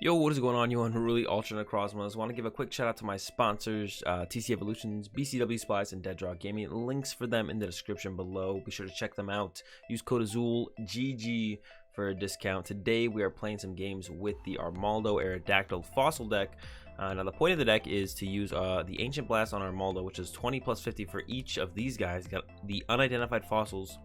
Yo, what is going on, you unruly alternate Cosmos? Want to give a quick shout out to my sponsors, TC Evolutions, BCW Splice, and Dead Draw Gaming. Links for them in the description below. Be sure to check them out. Use code AzulGG for a discount. Today we are playing some games with the Armaldo Aerodactyl Fossil deck. Now the point of the deck is to use the Ancient Blast on Armaldo, which is 20 plus 50 for each of these guys. Got the unidentified fossils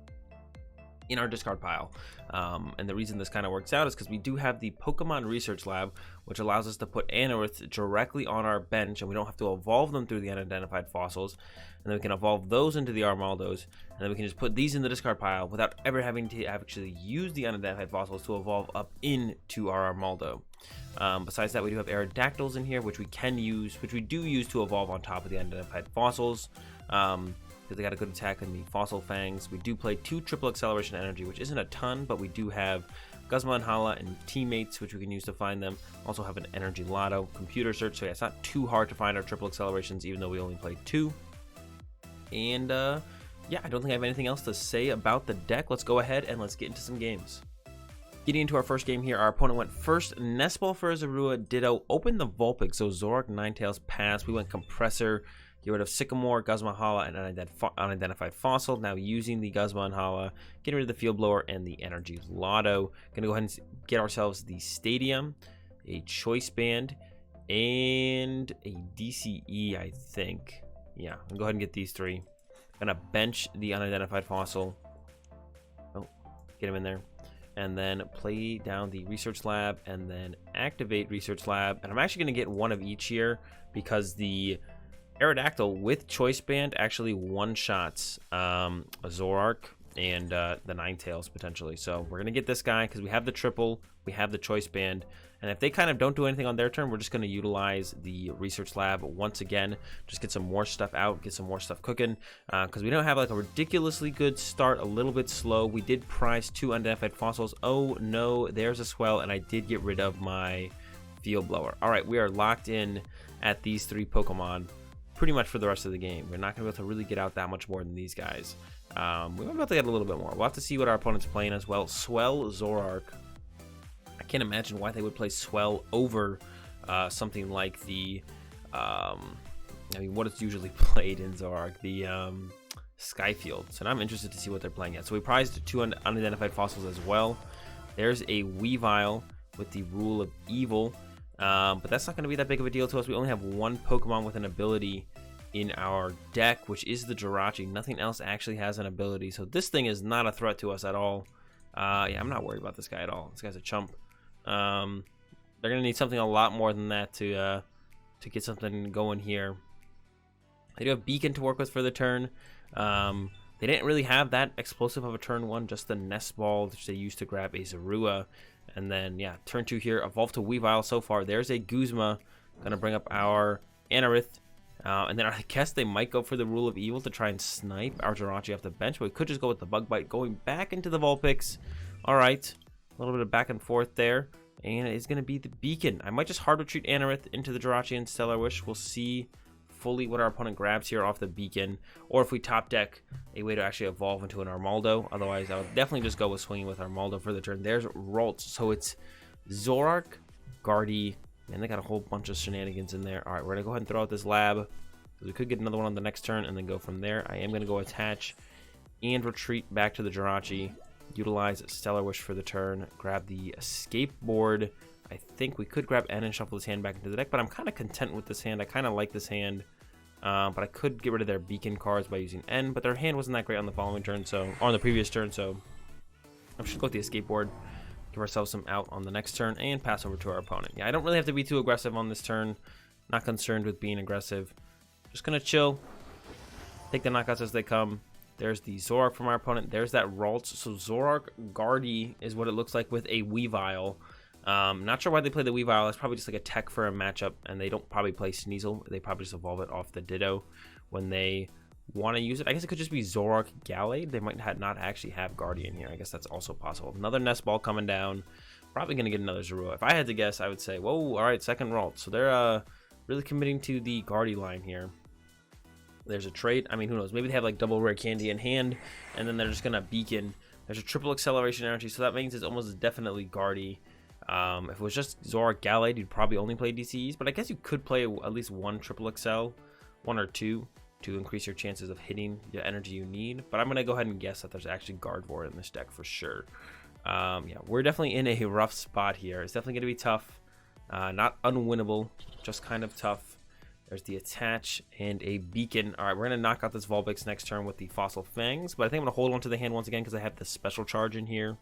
in our discard pile, and the reason this kind of works out is because we do have the Pokémon Research Lab, which allows us to put Anorith directly on our bench, and we don't have to evolve them through the unidentified fossils, and then we can evolve those into the Armaldos, and then we can just put these in the discard pile without ever having to actually use the unidentified fossils to evolve up into our Armaldo. Besides that, we do have Aerodactyls in here, which we do use to evolve on top of the unidentified fossils. Because they got a good attack in the Fossil Fangs. We do play 2 triple acceleration energy, which isn't a ton, but we do have Guzma Hala and Teammates, which we can use to find them. Also have an Energy Loto Computer Search, so yeah, it's not too hard to find our triple accelerations, even though we only play 2. And yeah, I don't think I have anything else to say about the deck. Let's go ahead and let's get into some games. Getting into our first game here, our opponent went first Nest Ball for Zorua, Ditto, opened the Vulpix, so Zoroark, Ninetales, pass. We went Compressor, get rid of Sycamore, Guzma Hala, and Unidentified Fossil. Now using the Guzma and Hala, getting rid of the Field Blower and the Energy Loto. Gonna go ahead and get ourselves the Stadium, a Choice Band, and a DCE, I think. Yeah, I'll go ahead and get these 3. Gonna bench the Unidentified Fossil. Oh, get him in there. And then play down the Research Lab, and then activate Research Lab. And I'm actually gonna get one of each here because the Aerodactyl with Choice Band actually one-shots a Zoroark and the Ninetales potentially. So we're going to get this guy because we have the triple, we have the Choice Band, and if they kind of don't do anything on their turn, we're just going to utilize the Research Lab once again, just get some more stuff out, get some more stuff cooking, because we don't have like a ridiculously good start, a little bit slow. We did prize 2 unidentified fossils. Oh no, there's a Swell, and I did get rid of my Field Blower. All right, we are locked in at these 3 Pokemon pretty much for the rest of the game. We're not going to be able to really get out that much more than these guys. We might be able to get a little bit more. We'll have to see what our opponent's playing as well. Swell, Zoroark. I can't imagine why they would play Swell over something like the, I mean, what is usually played in Zoroark, the Skyfield. So now I'm interested to see what they're playing at. So we prized 2 unidentified fossils as well. There's a Weavile with the Rule of Evil. But that's not going to be that big of a deal to us. We only have 1 Pokemon with an ability in our deck, which is the Jirachi. Nothing else actually has an ability, so this thing is not a threat to us at all. Yeah, I'm not worried about this guy at all. This guy's a chump. They're going to need something a lot more than that to get something going here. They do have Beacon to work with for the turn. They didn't really have that explosive of a turn 1, just the Nest Ball, which they used to grab a Zorua. And then, yeah, turn 2 here, evolve to Weavile so far. There's a Guzma, gonna bring up our Anorith. And then I guess they might go for the Rule of Evil to try and snipe our Jirachi off the bench. But we could just go with the Bug Bite, going back into the Vulpix. All right, a little bit of back and forth there. And it's gonna be the Beacon. I might just hard retreat Anorith into the Jirachi and Stellar Wish. We'll see fully what our opponent grabs here off the Beacon, or if we top deck a way to actually evolve into an Armaldo. Otherwise, I would definitely just go with swinging with Armaldo for the turn. There's Ralts, so it's Zoroark, Guardy, and they got a whole bunch of shenanigans in there. All right, we're gonna go ahead and throw out this lab because we could get another one on the next turn and then go from there. I am gonna go attach and retreat back to the Jirachi, utilize Stellar Wish for the turn, grab the Escape Board. I think we could grab N and shuffle this hand back into the deck, but I'm kind of content with this hand. I kind of like this hand, but I could get rid of their Beacon cards by using N, but their hand wasn't that great on the following turn, or on the previous turn, so I'm just going to go with the Escape Board, give ourselves some out on the next turn, and pass over to our opponent. Yeah, I don't really have to be too aggressive on this turn. Not concerned with being aggressive. Just going to chill, take the knockouts as they come. There's the Zoroark from our opponent. There's that Ralts. So Zoroark Guardy is what it looks like with a Weavile. Not sure why they play the Weavile. It's probably just like a tech for a matchup, and they don't probably play Sneasel. They probably just evolve it off the Ditto when they want to use it. I guess it could just be Zoroark Gallade. They might not actually have Guardian here. I guess that's also possible. Another Nest Ball coming down. Probably going to get another Zorua. If I had to guess, I would say, whoa, all right, second Ralt. So they're really committing to the Guardy line here. There's a trait. I mean, who knows? Maybe they have like double rare candy in hand, and then they're just going to Beacon. There's a triple acceleration energy, so that means it's almost definitely Guardy. If it was just Zoroark Gallade, you'd probably only play DCEs, but I guess you could play at least one Triple XL, one or two, to increase your chances of hitting the energy you need. But I'm going to go ahead and guess that there's actually Gardevoir in this deck for sure. Yeah, we're definitely in a rough spot here. It's definitely going to be tough. Not unwinnable, just kind of tough. There's the Attach and a Beacon. All right, we're going to knock out this Vulpix next turn with the Fossil Fangs, but I think I'm going to hold on to the hand once again because I have the Special Charge in here.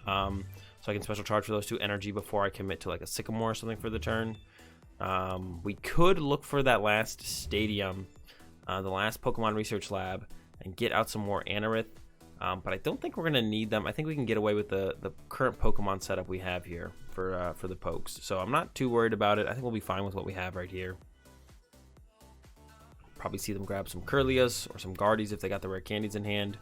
So I can Special Charge for those 2 energy before I commit to like a Sycamore or something for the turn. We could look for that last Stadium, the last Pokemon Research Lab, and get out some more Anorith. But I don't think we're going to need them. I think we can get away with the current Pokemon setup we have here for the Pokes. So I'm not too worried about it. I think we'll be fine with what we have right here. Probably see them grab some Curlias or some Guardies if they got the rare candies in hand.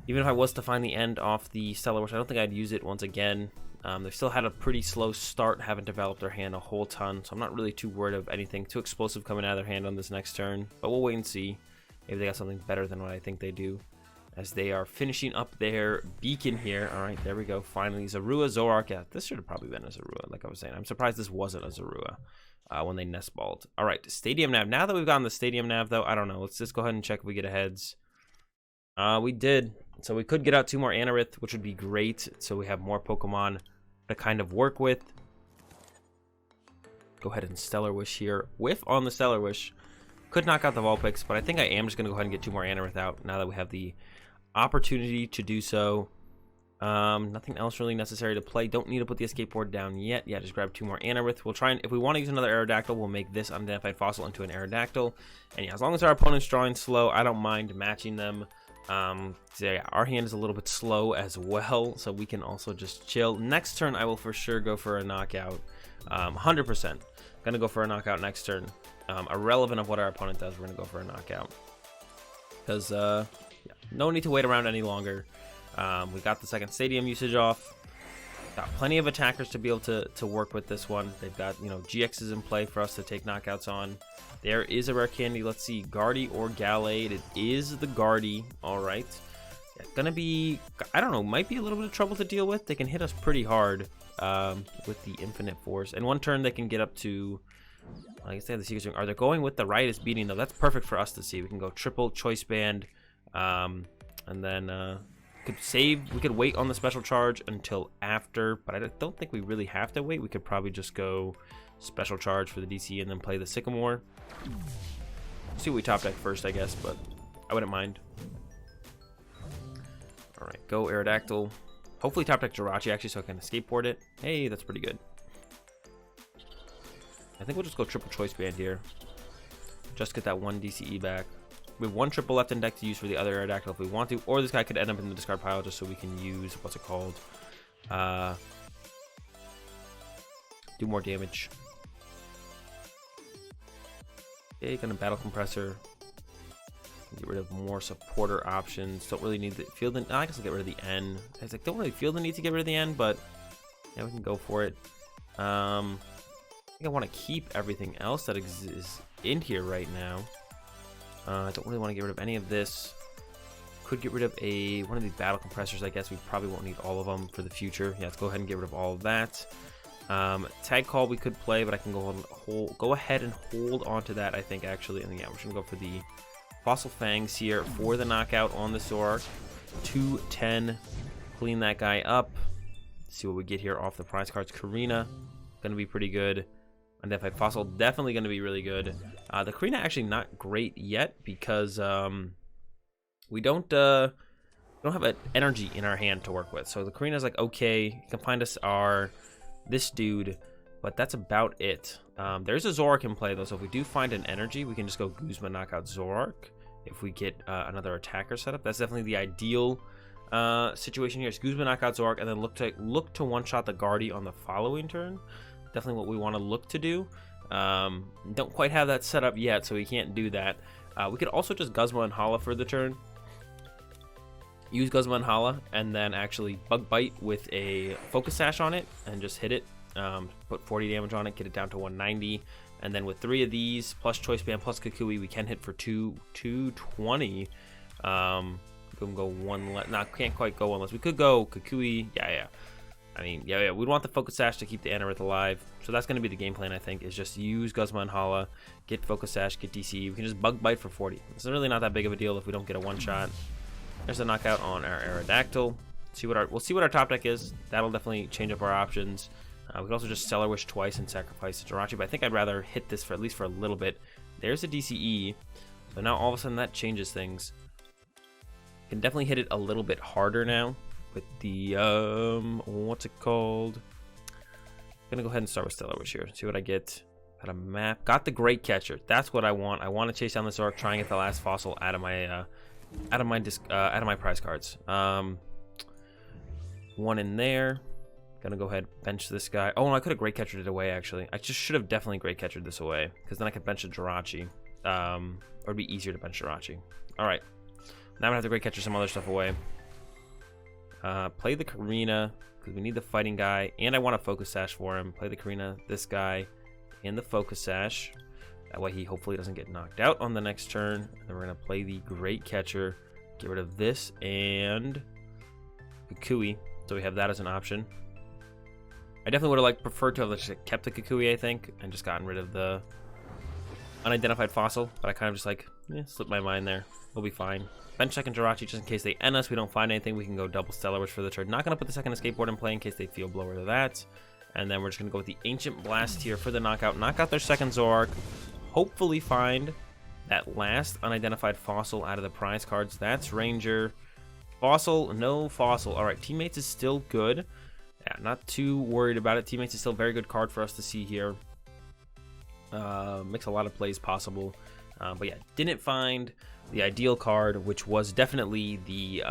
Even if I was to find the end off the Stellar Wish, I don't think I'd use it once again. They've still had a pretty slow start, haven't developed their hand a whole ton, so I'm not really too worried of anything too explosive coming out of their hand on this next turn. But we'll wait and see if they got something better than what I think they do, as they are finishing up their Beacon here. All right, there we go. Finally, Zorua, Zoroark. Yeah, this should have probably been a Zorua, like I was saying. I'm surprised this wasn't a Zorua when they nest balled. All right, Stadium Nav. Now that we've gotten the Stadium Nav, though, I don't know. Let's just go ahead and check if we get a heads. We did. So we could get out 2 more Anorith, which would be great. So we have more Pokemon to kind of work with. Go ahead and Stellar Wish here. Whiff on the Stellar Wish. Could knock out the Vulpix, but I think I am just going to go ahead and get 2 more Anorith out now that we have the opportunity to do so. Nothing else really necessary to play. Don't need to put the Escape Board down yet. Yeah, just grab 2 more Anorith. We'll try and, if we want to use another Aerodactyl, we'll make this Unidentified Fossil into an Aerodactyl. And yeah, as long as our opponent's drawing slow, I don't mind matching them. So yeah, our hand is a little bit slow as well, so we can also just chill. Next turn, I will for sure go for a knockout. 100%. Gonna go for a knockout next turn. Irrelevant of what our opponent does, we're gonna go for a knockout. Because, yeah, no need to wait around any longer. We got the second Stadium usage off. Got plenty of attackers to be able to work with this one. They've got, you know, GXs in play for us to take knockouts on. There is a rare candy. Let's see, Guardy or Gallade. It is the Guardy. All right. Yeah, gonna be, I don't know, might be a little bit of trouble to deal with. They can hit us pretty hard with the Infinite Force. And one turn they can get up to, I guess they have the Seeker. Are they going with the Riotous Beating though? That's perfect for us to see. We can go triple Choice Band, and then could save. We could wait on the Special Charge until after, but I don't think we really have to wait. We could probably just go Special Charge for the DC and then play the Sycamore. See what we top deck first, I guess, but I wouldn't mind. All right, go Aerodactyl. Hopefully top deck Jirachi actually, so I can Escape Board it. Hey, that's pretty good. I think we'll just go triple Choice Band here. Just get that 1 DCE back. We have 1 triple left in deck to use for the other Aerodactyl if we want to, or this guy could end up in the discard pile just so we can use, what's it called? Do more damage. Okay, gonna battle Compressor. Get rid of more supporter options. Don't really need the field. I guess I'll get rid of the N. I was like, don't really feel the need to get rid of the N, but yeah, we can go for it. I think I want to keep everything else that is in here right now. I don't really want to get rid of any of this. Could get rid of one of these battle compressors. I guess we probably won't need all of them for the future. Yeah, let's go ahead and get rid of all of that. Tag Call we could play, but I can go ahead and hold on to that, I think, actually. And yeah, we're just gonna go for the Fossil Fangs here for the knockout on the Zoroark. 210. Clean that guy up. See what we get here off the prize cards. Korrina, gonna be pretty good. Unidentified Fossil, definitely gonna be really good. The Korrina actually not great yet because we don't have an energy in our hand to work with. So the Korrina's like, okay, you can find us this dude, but that's about it. There's a Zoroark in play though, so if we do find an energy, we can just go Guzma knockout Zoroark. If we get another attacker set up, that's definitely the ideal situation here. It's Guzma knockout Zoroark, and then look to one-shot the Guardy on the following turn. Definitely what we want to look to do. Don't quite have that set up yet, so we can't do that. We could also just Guzma and Hala for the turn. Use Guzma and Hala, and then actually Bug Bite with a Focus Sash on it, and just hit it. Put 40 damage on it, get it down to 190. And then with 3 of these, plus Choice Band, plus Kukui, we can hit for 220. We can go one less. Nah, can't quite go one less. We could go Kukui. Yeah. I mean, yeah, we'd want the Focus Sash to keep the Anorith alive. So that's going to be the game plan, I think, is just use Guzma and Hala, get Focus Sash, get DCE. We can just Bug Bite for 40. It's really not that big of a deal if we don't get a one-shot. There's a knockout on our Aerodactyl. We'll see what our top deck is. That'll definitely change up our options. We could also just Stellar Wish twice and sacrifice Jirachi, but I think I'd rather hit this for at least for a little bit. There's a DCE, so now all of a sudden that changes things. Can definitely hit it a little bit harder now with the what's it called? I'm gonna go ahead and start with Stellar Wish here. See what I get. Got a map. Got the Great Catcher. That's what I want. I want to chase down this Zork, try and get the last fossil out of my prize cards. One in there. Gonna go ahead bench this guy. Oh, no, I could have Great Catchered it away, actually. I just should have definitely Great Catchered this away, because then I could bench a Jirachi. Or it'd be easier to bench Jirachi. Alright. Now I'm gonna have to Great Catcher some other stuff away. Play the Korrina, because we need the fighting guy, and I want a Focus Sash for him. Play the Korrina, this guy, and the Focus Sash. That way he hopefully doesn't get knocked out on the next turn. And then we're gonna play the Great Catcher. Get rid of this and Kukui. So we have that as an option. I definitely would have preferred to have just kept the Kukui, I think, and just gotten rid of the Unidentified Fossil, but I kind of just slipped my mind there. We'll be fine. Bench second Jirachi just in case they end us. We don't find anything. We can go double Stellar Wish for the turn. Not going to put the second Escape Board in play in case they Field Blower that. And then we're just going to go with the Ancient Blast here for the knockout. Knock out their second Zoroark. Hopefully find that last Unidentified Fossil out of the prize cards. That's Ranger. Fossil, no Fossil. Alright, Teammates is still good. Yeah, not too worried about it. Teammates is still a very good card for us to see here. Makes a lot of plays possible. But yeah, didn't find the ideal card, which was definitely the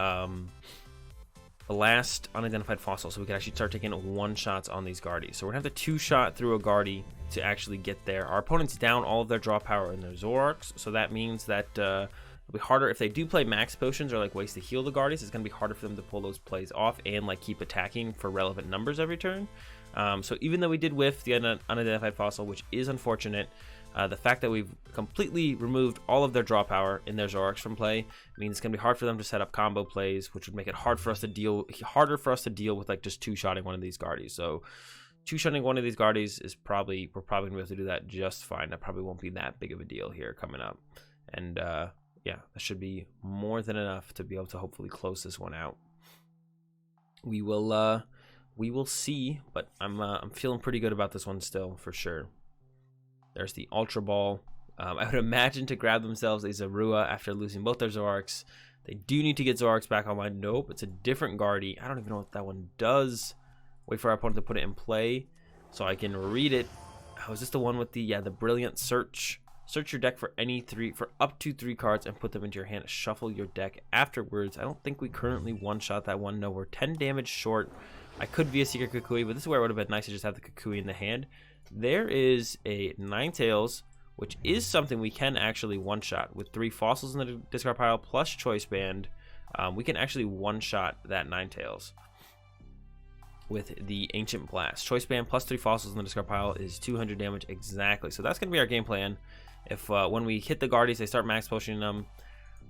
last Unidentified Fossil. So we could actually start taking one-shots on these Guardies. So we're going to have to two-shot through a Guardie to actually get there. Our opponent's down all of their draw power in their Zoroarks. So that means that it'll be harder if they do play max potions or ways to heal the Guardies. It's going to be harder for them to pull those plays off and keep attacking for relevant numbers every turn. So even though we did whiff the Unidentified Fossil, which is unfortunate, the fact that we've completely removed all of their draw power in their Zoroarks from play means it's going to be hard for them to set up combo plays, which would make it harder for us to deal with just two-shotting one of these Guardies. So two-shotting one of these Guardies is we're probably going to be able to do that just fine. That probably won't be that big of a deal here coming up. And yeah, that should be more than enough to be able to hopefully close this one out. We will see, but I'm feeling pretty good about this one still, for sure. There's the Ultra Ball. I would imagine to grab themselves a Zorua after losing both their Zoroarks. They do need to get Zoroarks back online. Nope, it's a different Guardie. I don't even know what that one does. Wait for our opponent to put it in play so I can read it. Oh, is this the one with the brilliant search? Search your deck for up to 3 cards and put them into your hand. Shuffle your deck afterwards. I don't think we currently one-shot that one. No, we're 10 damage short. I could be a Seeker Kukui, but this is where it would have been nice to just have the Kukui in the hand. There is a Ninetales, which is something we can actually one-shot. With 3 fossils in the discard pile plus Choice Band, we can actually one-shot that Ninetales with the Ancient Blast. Choice Band plus 3 fossils in the discard pile is 200 damage exactly. So that's going to be our game plan. If when we hit the Guardies, they start max potioning them,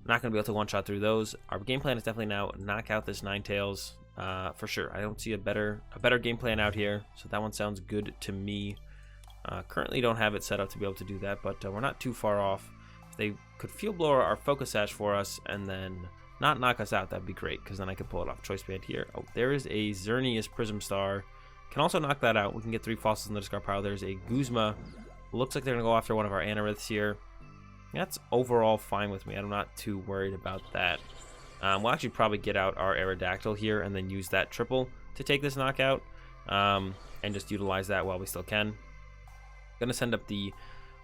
not going to be able to one-shot through those. Our game plan is definitely now knock out this Ninetales for sure. I don't see a better game plan out here, so that one sounds good to me. Currently don't have it set up to be able to do that, but we're not too far off. If they could Field Blower our Focus Sash for us and then not knock us out, that'd be great, because then I could pull it off. Choice Band here. Oh, there is a Xerneas Prism Star. Can also knock that out. We can get 3 fossils in the discard pile. There's a Guzma. Looks like they're going to go after one of our Anoriths here. That's overall fine with me. I'm not too worried about that. We'll actually probably get out our Aerodactyl here and then use that triple to take this knockout. And just utilize that while we still can. Going to send up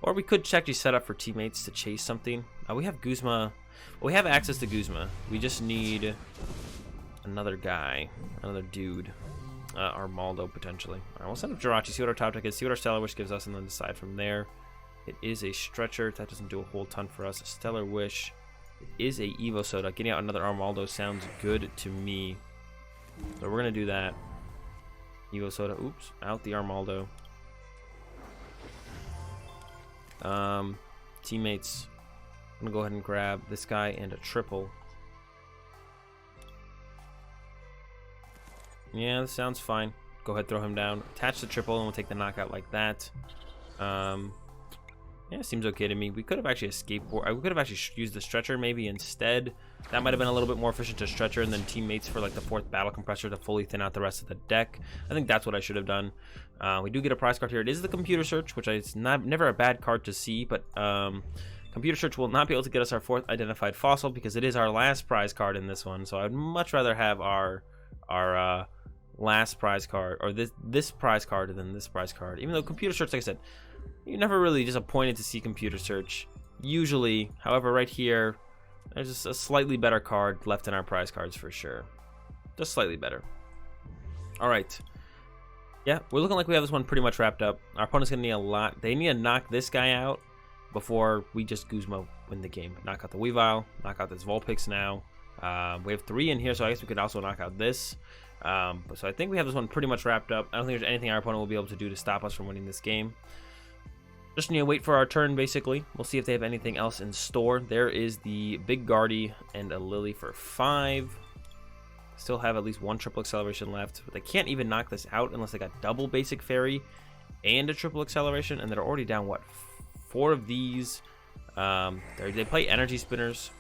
or we could actually set up for Teammates to chase something. We have Guzma. Well, we have access to Guzma. We just need another guy, another dude. Armaldo potentially. All right, we'll send up Jirachi, see what our top deck is, see what our Stellar Wish gives us, and then decide from there. It is a stretcher. That doesn't do a whole ton for us. A Stellar Wish. It is a Evosoda. Getting out another Armaldo sounds good to me. So we're going to do that. Evosoda. Oops. Out the Armaldo. Teammates. I'm going to go ahead and grab this guy and a triple. Yeah, this sounds fine. Go ahead, throw him down. Attach the triple, and we'll take the knockout like that. Yeah, seems okay to me. We could have actually escaped board. We could have actually used the stretcher maybe instead. That might have been a little bit more efficient to stretcher and then teammates for like the 4th battle compressor to fully thin out the rest of the deck. I think that's what I should have done. We do get a prize card here. It is the Computer Search, which is never a bad card to see, but Computer Search will not be able to get us our 4th identified fossil because it is our last prize card in this one. So I'd much rather have our last prize card, or this prize card, than this prize card. Even though Computer Search, like I said, you're never really disappointed to see Computer Search. Usually, however, right here, there's just a slightly better card left in our prize cards for sure. Just slightly better. All right. Yeah, we're looking like we have this one pretty much wrapped up. Our opponent's gonna need a lot. They need to knock this guy out before we just Guzma win the game. Knock out the Weavile, knock out this Vulpix now. We have 3 in here, so I guess we could also knock out this. So I think we have this one pretty much wrapped up. I don't think there's anything our opponent will be able to do to stop us from winning this game. Just need to wait for our turn, basically. We'll see if they have anything else in store. There is the Big Guardy and a Lily for 5. Still have at least 1 triple acceleration left, but they can't even knock this out unless they got double basic fairy and a triple acceleration, and they're already down, what, 4 of these. They play energy spinners.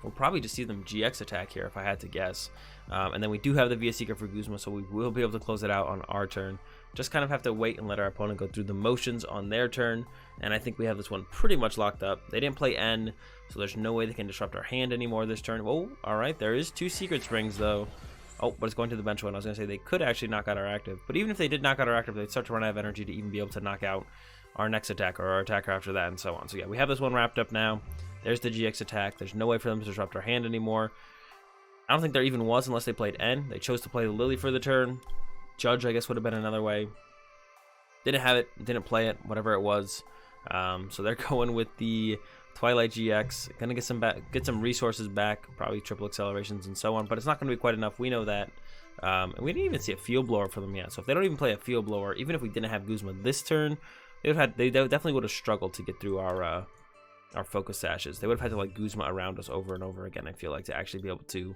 We'll probably just see them GX attack here if I had to guess. And then we do have the VS Seeker for Guzma, so we will be able to close it out on our turn. Just kind of have to wait and let our opponent go through the motions on their turn. And I think we have this one pretty much locked up. They didn't play N, so there's no way they can disrupt our hand anymore this turn. Oh, all right. There is 2 Secret Springs, though. Oh, but it's going to the bench one. I was going to say they could actually knock out our active. But even if they did knock out our active, they'd start to run out of energy to even be able to knock out our next attacker or our attacker after that and so on. So yeah, we have this one wrapped up now. There's the GX attack. There's no way for them to disrupt our hand anymore. I don't think there even was unless they played N. They chose to play the Lily for the turn. Judge, I guess, would have been another way. Didn't have it. Didn't play it. Whatever it was. So they're going with the Twilight GX. Gonna get some resources back. Probably triple accelerations and so on. But it's not going to be quite enough. We know that. And we didn't even see a Field Blower for them yet. So if they don't even play a Field Blower, even if we didn't have Guzma this turn, they definitely would have struggled to get through our Focus Sashes. They would have had to like Guzma around us over and over again, I feel like, to actually be able to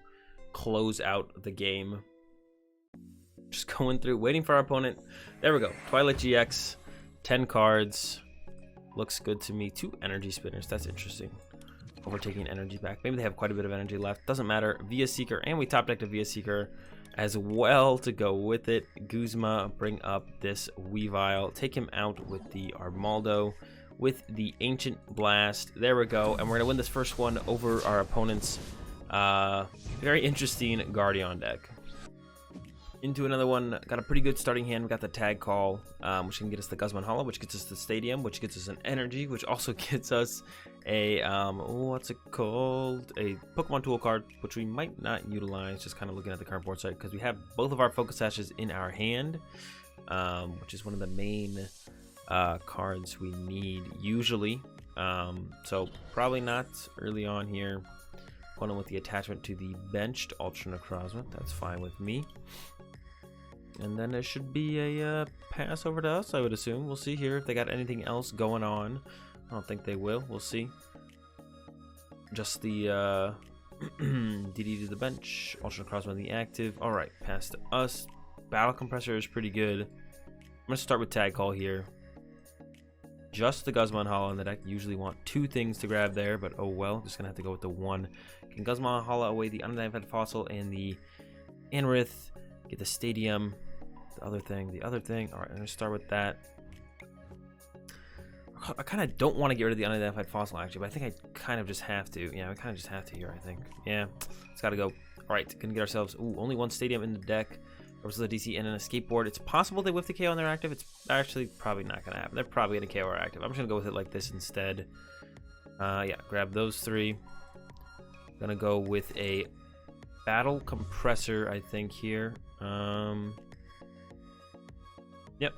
close out the game. Just going through, waiting for our opponent. There we go. Twilight GX, 10 cards. Looks good to me. 2 energy spinners. That's interesting. Overtaking energy back. Maybe they have quite a bit of energy left. Doesn't matter. Via Seeker, and we top decked a Via Seeker as well to go with it. Guzma, bring up this Weavile. Take him out with the Armaldo, with the Ancient Blast. There we go. And we're going to win this first one over our opponent's very interesting Guardian deck. Into another one. Got a pretty good starting hand. We got the Tag Call, which can get us the Guzma Hala, which gets us the Stadium, which gets us an Energy, which also gets us a, what's it called? A Pokemon Tool card, which we might not utilize, just kind of looking at the current board site, because we have both of our Focus Sashes in our hand, which is one of the main cards we need usually. So probably not early on here. Going with the attachment to the benched Ultra Necrozma. That's fine with me. And then it should be a pass over to us, I would assume. We'll see here if they got anything else going on. I don't think they will. We'll see. Just the DD to the bench. Ultra Necrozma the active. Alright, pass to us. Battle Compressor is pretty good. I'm going to start with Tag Call here. Just the Guzma Hala in the deck. Usually want 2 things to grab there, but oh well. Just going to have to go with the 1. Can Guzma Hala away the Unidentified Fossil and the Anorith. Get the Stadium. The other thing. Alright, I'm going to start with that. I kind of don't want to get rid of the Unidentified Fossil, actually, but I think I kind of just have to. Yeah, I kind of just have to here, I think. Yeah, it's got to go. Alright, gonna get ourselves, only 1 Stadium in the deck. Versus the DC and an Escape Board. It's possible they whiff the KO on their active. It's actually probably not going to happen. They're probably going to KO our active. I'm just going to go with it like this instead. Yeah, grab those 3. Gonna go with a Battle Compressor, I think, here. Yep,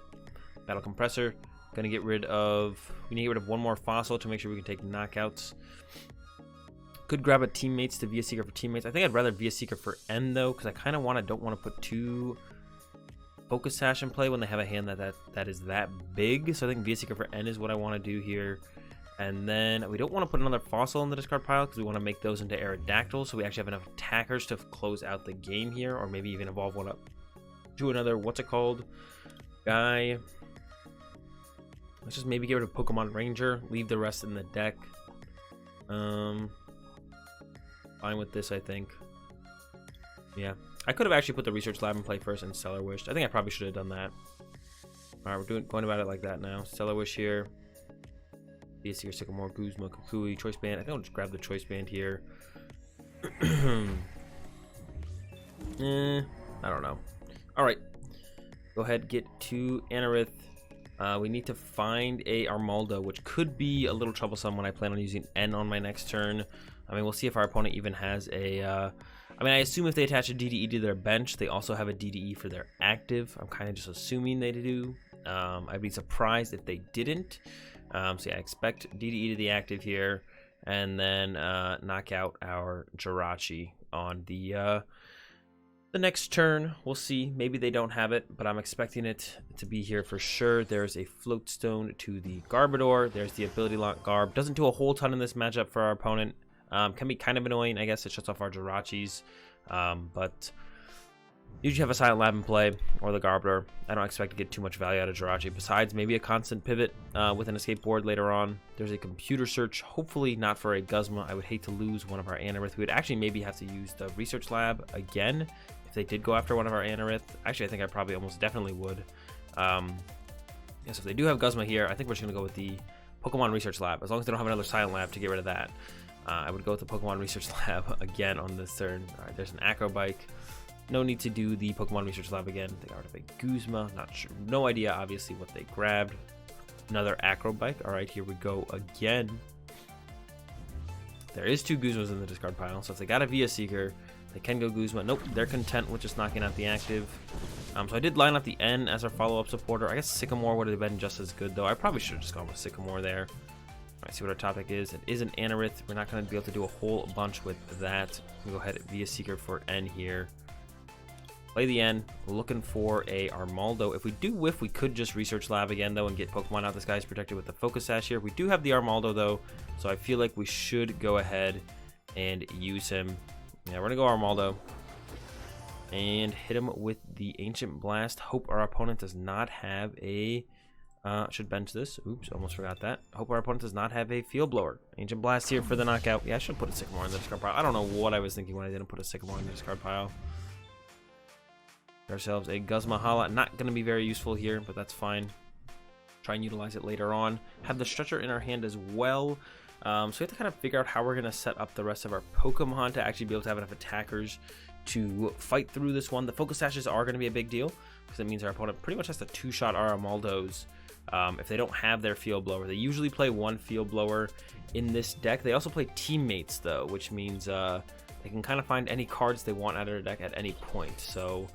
Battle Compressor. Gonna get rid of, we need to get rid of 1 more Fossil to make sure we can take knockouts. Could grab a Teammates to Via Seeker for Teammates. I think I'd rather Via Seeker for N, though, because I kind of don't want to put 2 Focus Sash in play when they have a hand that is that big. So I think Via Seeker for N is what I want to do here. And then we don't want to put another Fossil in the discard pile because we want to make those into Aerodactyl, so we actually have enough attackers to close out the game here, or maybe even evolve one up Do another, what's it called, guy. Let's just maybe get rid of Pokemon Ranger, leave the rest in the deck. Fine with this, I think. Yeah, I could have actually put the Research Lab in play first and Stellar Wish. I think I probably should have done that. All right, we're going about it like that now. Stellar Wish here. Seeker, Sycamore, Guzma, Kukui, Choice Band. I think I'll just grab the Choice Band here. I don't know. All right, go ahead, get to Anorith. We need to find a Armaldo, which could be a little troublesome when I plan on using N on my next turn. I mean, we'll see if our opponent even has a... I mean, I assume if they attach a DDE to their bench, they also have a DDE for their active. I'm kind of just assuming they do. I'd be surprised if they didn't. So yeah, I expect DDE to the active here, and then knock out our Jirachi on the next turn. We'll see. Maybe they don't have it, but I'm expecting it to be here for sure. There's a Floatstone to the Garbodor. There's the Ability Lock Garb. Doesn't do a whole ton in this matchup for our opponent. Can be kind of annoying, I guess. It shuts off our Jirachis, but usually have a Silent Lab in play or the Garbodor. I don't expect to get too much value out of Jirachi, besides maybe a constant pivot with an Escape Board later on. There's a Computer Search, hopefully not for a Guzma. I would hate to lose one of our Anorith. We would actually maybe have to use the Research Lab again if they did go after one of our Anorith. Actually, I think I probably almost definitely would. Yes, if they do have Guzma here, I think we're just going to go with the Pokemon Research Lab, as long as they don't have another Silent Lab to get rid of that. I would go with the Pokemon Research Lab again on this turn. All right, there's an Acro Bike. No need to do the Pokemon Research Lab again. They got rid of a Guzma. Not sure. No idea, obviously, what they grabbed. Another Acro Bike. All right, here we go again. There is 2 Guzmas in the discard pile, so if they got a Via Seeker, they can go Guzma. Nope, they're content with just knocking out the active. So I did line up the N as our follow-up supporter. I guess Sycamore would have been just as good, though. I probably should have just gone with Sycamore there. All right, see what our topic is. It is an Anorith. We're not going to be able to do a whole bunch with that. We'll go ahead and Via Seeker for N here. Play the N. We're looking for a Armaldo. If we do whiff, we could just Research Lab again, though, and get Pokemon out. This guy's protected with the Focus Sash here. We do have the Armaldo, though, so I feel like we should go ahead and use him. Yeah, we're going to go Armaldo and hit him with the Ancient Blast. Hope our opponent does not have a... should bench this. Oops, almost forgot that. Hope our opponent does not have a Field Blower. Ancient Blast here for the knockout. Yeah, I should put a Sycamore in the discard pile. I don't know what I was thinking when I didn't put a Sycamore in the discard pile. Ourselves a Guzma Hala. Not going to be very useful here, but that's fine. Try and utilize it later on. Have the Stretcher in our hand as well. So we have to kind of figure out how we're going to set up the rest of our Pokemon to actually be able to have enough attackers to fight through this one. The Focus Sashes are going to be a big deal, because it means our opponent pretty much has to 2-shot our Armaldos if they don't have their Field Blower. They usually play 1 Field Blower in this deck. They also play Teammates, though, which means they can kind of find any cards they want out of their deck at any point. So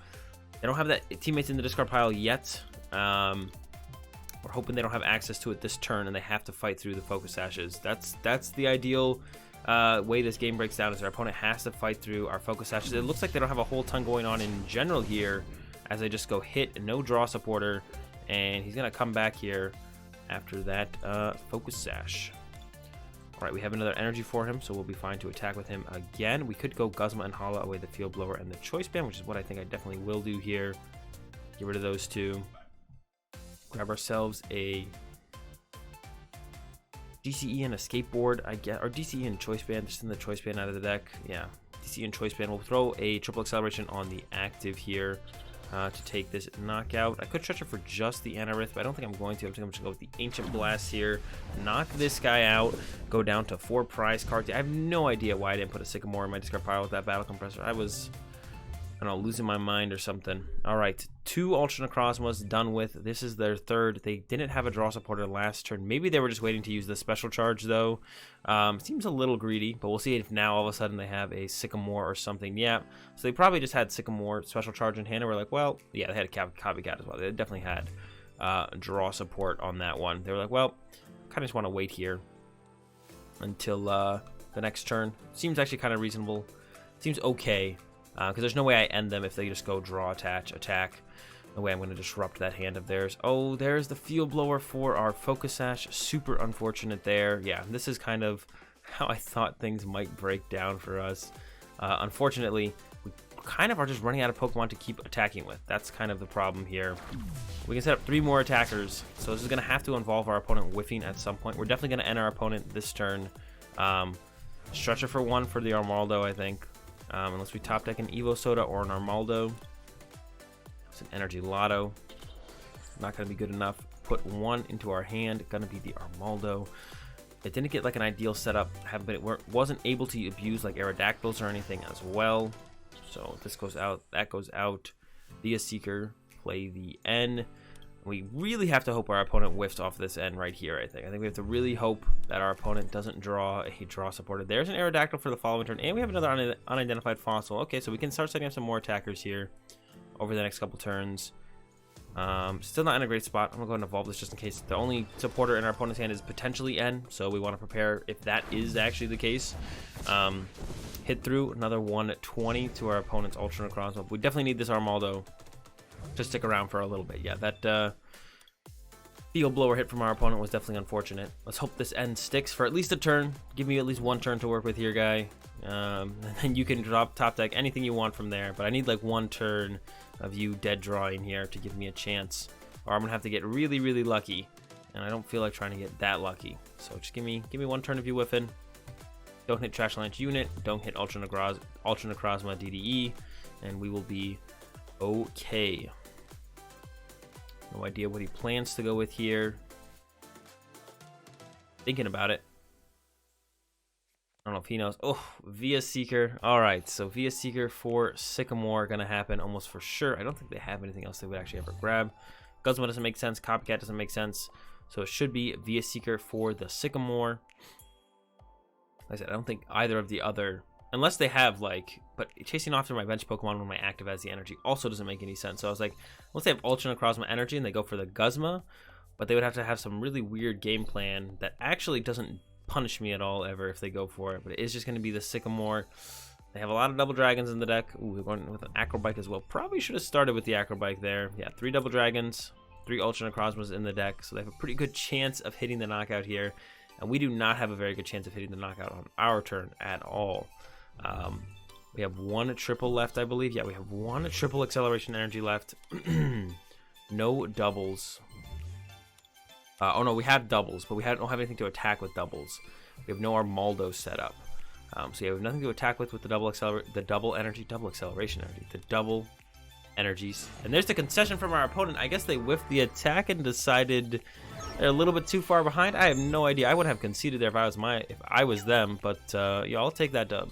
they don't have that Teammates in the discard pile yet. We're hoping they don't have access to it this turn, and they have to fight through the Focus Sashes. That's the ideal way this game breaks down, is our opponent has to fight through our Focus Sashes. It looks like they don't have a whole ton going on in general here, as they just go hit, no draw supporter, and he's going to come back here after that Focus Sash. All right, we have another energy for him, so we'll be fine to attack with him again. We could go Guzma and Hala away the Field Blower and the Choice Band, which is what I think I definitely will do here. Get rid of those 2. Grab ourselves a DCE and Escape Board, I guess, or DCE and Choice Band, just in the Choice Band out of the deck. Yeah, DCE and Choice Band. We'll throw a triple acceleration on the active here to take this knockout. I could stretch it for just the Anorith, but I don't think I'm going to. I think I'm just going to go with the Ancient Blast here, knock this guy out, go down to 4 prize cards. I have no idea why I didn't put a Sycamore in my discard pile with that Battle Compressor. I was, I don't know, losing my mind or something. All right, 2 Ultra Necrozmas done with. This is their 3rd. They didn't have a draw supporter last turn. Maybe they were just waiting to use the Special Charge, though. Seems a little greedy, but we'll see if now all of a sudden they have a Sycamore or something. Yeah, so they probably just had Sycamore Special Charge in hand, and we're like, well, yeah, they had a Copycat as well. They definitely had draw support on that one. They were like, well, kind of just want to wait here until the next turn. Seems actually kind of reasonable. Seems okay. Because there's no way I end them if they just go draw, attach, attack. No way I'm going to disrupt that hand of theirs. Oh, there's the Field Blower for our Focus Sash. Super unfortunate there. Yeah, this is kind of how I thought things might break down for us. Unfortunately, we kind of are just running out of Pokemon to keep attacking with. That's kind of the problem here. We can set up 3 more attackers, so this is going to have to involve our opponent whiffing at some point. We're definitely going to end our opponent this turn. Stretcher for 1 for the Armaldo, I think. Unless we top deck an Evosoda or an Armaldo. It's an Energy Loto. Not going to be good enough. Put 1 into our hand. Going to be the Armaldo. It didn't get like an ideal setup. Wasn't able to abuse like Aerodactyls or anything as well. So this goes out. That goes out. Via Seeker. Play the N. We really have to hope our opponent whiffs off this N right here, I think. I think we have to really hope that our opponent doesn't draw a draw supported. There's an Aerodactyl for the following turn. And we have another unidentified fossil. Okay, so we can start setting up some more attackers here over the next couple turns. Still not in a great spot. I'm going to go ahead and evolve this just in case. The only supporter in our opponent's hand is potentially N, so we want to prepare if that is actually the case. Hit through another 120 to our opponent's Ultra Necrozma. We definitely need this Armaldo to stick around for a little bit. Yeah, that Field Blower hit from our opponent was definitely unfortunate. Let's hope this N sticks for at least a turn. Give me at least 1 turn to work with here, guy. And then you can drop top deck anything you want from there, but I need like 1 turn of you dead drawing here to give me a chance, or I'm gonna have to get really, really lucky, and I don't feel like trying to get that lucky. So just give me 1 turn of you whiffing. Don't hit Trash Lance Unit. Don't hit Ultra Necrozma DDE, and we will be okay. No idea what he plans to go with here. Thinking about it. I don't know if he knows. Oh, Via Seeker. All right, so Via Seeker for Sycamore gonna happen almost for sure. I don't think they have anything else they would actually ever grab. Guzma doesn't make sense. Copycat doesn't make sense. So it should be Via Seeker for the Sycamore. Like I said, I don't think either of the other, unless they have like, but chasing off to my bench Pokemon when my active has the energy also doesn't make any sense. So I was like, unless they have Ultra Necrozma energy and they go for the Guzma, but they would have to have some really weird game plan that actually doesn't punish me at all ever if they go for it, but it is just going to be the Sycamore. They have a lot of double dragons in the deck. Ooh, we're going with an Acrobike as well. Probably should have started with the Acrobike there. Yeah, 3 double dragons, 3 Ultra Necrozmas in the deck, so they have a pretty good chance of hitting the knockout here, and we do not have a very good chance of hitting the knockout on our turn at all. We have 1 triple left, I believe. Yeah, we have 1 triple acceleration energy left. No doubles. Oh no, we have doubles, but we don't have anything to attack with doubles. We have no Armaldo set up. So yeah, we have nothing to attack with the double acceleration energy, the double energies. And there's the concession from our opponent. I guess they whiffed the attack and decided they're a little bit too far behind. I have no idea. I would have conceded there if I was them, but yeah, I'll take that dub.